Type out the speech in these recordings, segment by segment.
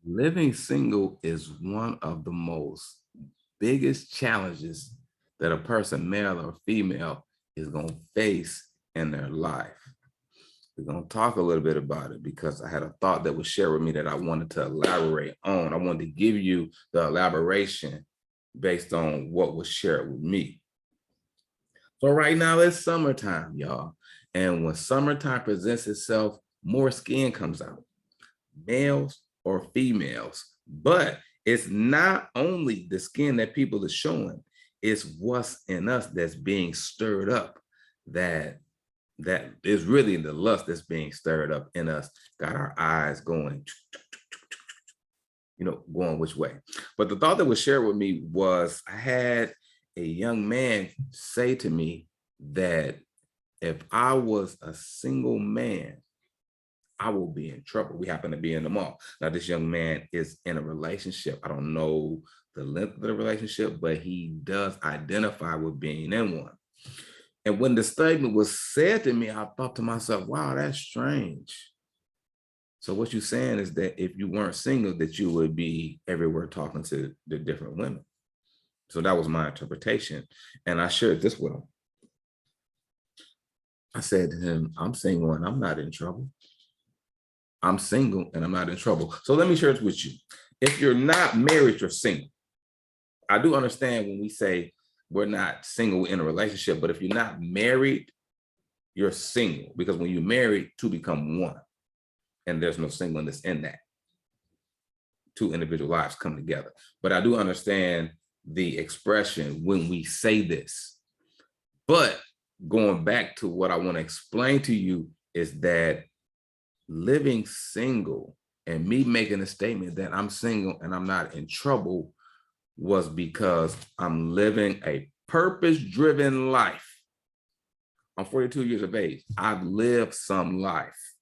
Living single is one of the most biggest challenges that a person, male or female, is going to face in their life. We're going to talk a little bit about it because I had a thought that was shared with me that I wanted to elaborate on. I wanted to give you the elaboration based on what was shared with me. So right now it's summertime, y'all. And when summertime presents itself, more skin comes out, males or females. But it's not only the skin that people are showing, it's what's in us that's being stirred up, that is really the lust that's being stirred up in us, got our eyes going, going which way. But the thought that was shared with me was I had a young man say to me that if I was a single man, I will be in trouble. We happen to be in the mall. Now, this young man is in a relationship. I don't know the length of the relationship, but he does identify with being in one. And when the statement was said to me, I thought to myself, wow, that's strange. So what you're saying is that if you weren't single, that you would be everywhere talking to the different women. So that was my interpretation. And I shared this with him. I said to him, I'm single and I'm not in trouble. I'm single and I'm not in trouble. So let me share it with you. If you're not married, you're single. I do understand when we say we're not single in a relationship, but if you're not married, you're single, because when you're married, two become one. And there's no singleness in that. Two individual lives come together. But I do understand the expression when we say this. But going back to what I want to explain to you is that living single and me making a statement that I'm single and I'm not in trouble was because I'm living a purpose-driven life. I'm 42 years of age. I've lived some life.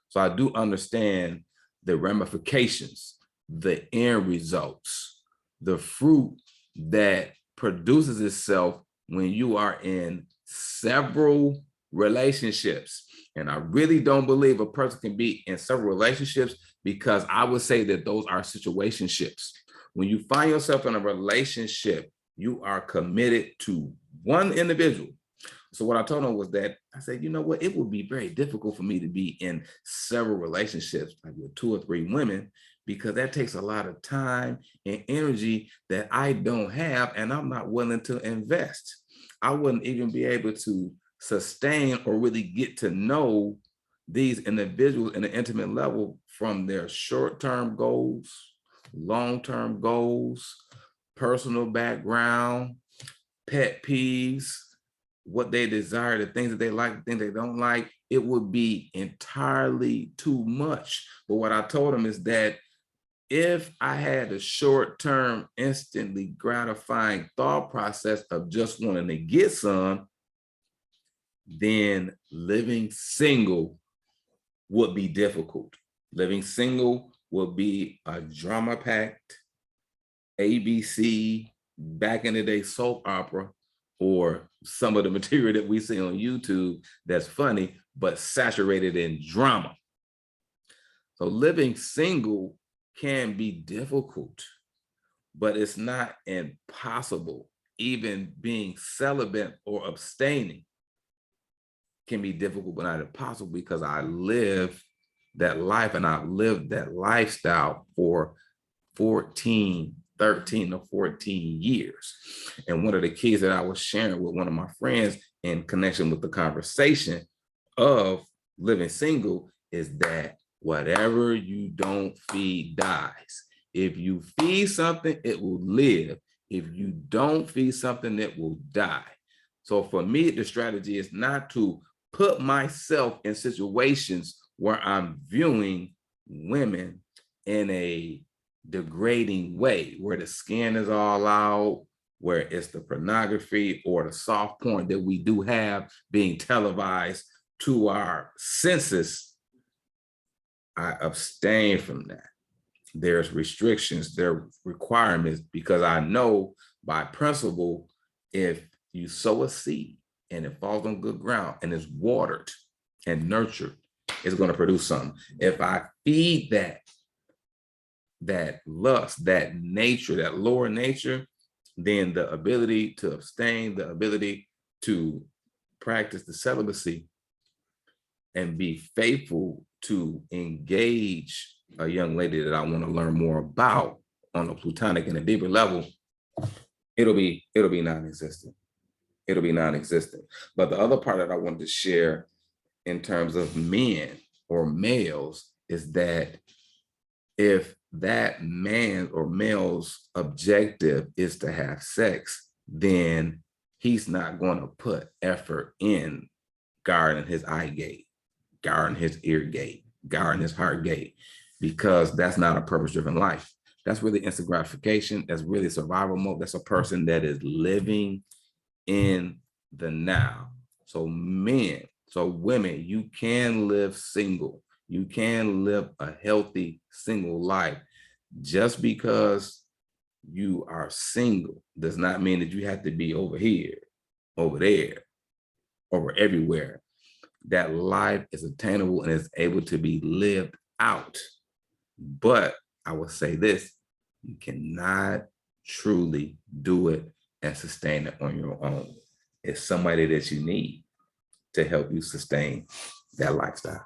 So I do understand the ramifications, the end results, the fruit that produces itself when you are in several relationships. And I really don't believe a person can be in several relationships, because I would say that those are situationships. When you find yourself in a relationship, you are committed to one individual. So what I told him was that I said, you know what, it would be very difficult for me to be in several relationships, like with 2 or 3 women, because that takes a lot of time and energy that I don't have and I'm not willing to invest. I wouldn't even be able to sustain or really get to know these individuals in an intimate level, from their short-term goals, long-term goals, personal background, pet peeves, what they desire, the things that they like, the things they don't like. It would be entirely too much. But what I told them is that if I had a short-term, instantly gratifying thought process of just wanting to get some, then living single would be difficult. Living single would be a drama-packed ABC, back in the day soap opera, or some of the material that we see on YouTube that's funny, but saturated in drama. So living single can be difficult, but it's not impossible. Even being celibate or abstaining can be difficult, but not impossible, because I live that life and I've lived that lifestyle for 13 to 14 years. And one of the keys that I was sharing with one of my friends in connection with the conversation of living single is that whatever you don't feed dies. If you feed something, it will live. If you don't feed something, it will die. So for me, the strategy is not to put myself in situations where I'm viewing women in a degrading way, where the skin is all out, where it's the pornography or the soft porn that we do have being televised to our senses. I abstain from that. There's restrictions, there are requirements, because I know by principle, if you sow a seed and it falls on good ground and is watered and nurtured, it's going to produce something. If I feed that, that lust, that nature, that lower nature, then the ability to abstain, the ability to practice the celibacy and be faithful to engage a young lady that I want to learn more about on a platonic and a deeper level, it'll be non-existent. It'll be non-existent. But the other part that I wanted to share in terms of men or males is that if that man or male's objective is to have sex, then he's not going to put effort in guarding his eye gate, guarding his ear gate, guarding his heart gate, because that's not a purpose-driven life. That's really instant gratification. That's really survival mode. That's a person that is living in the now. So men, so women, you can live single. You can live a healthy single life. Just because you are single does not mean that you have to be over here, over there, over everywhere. That life is attainable and is able to be lived out. But I will say this, you cannot truly do it and sustain it on your own. It's somebody that you need to help you sustain that lifestyle.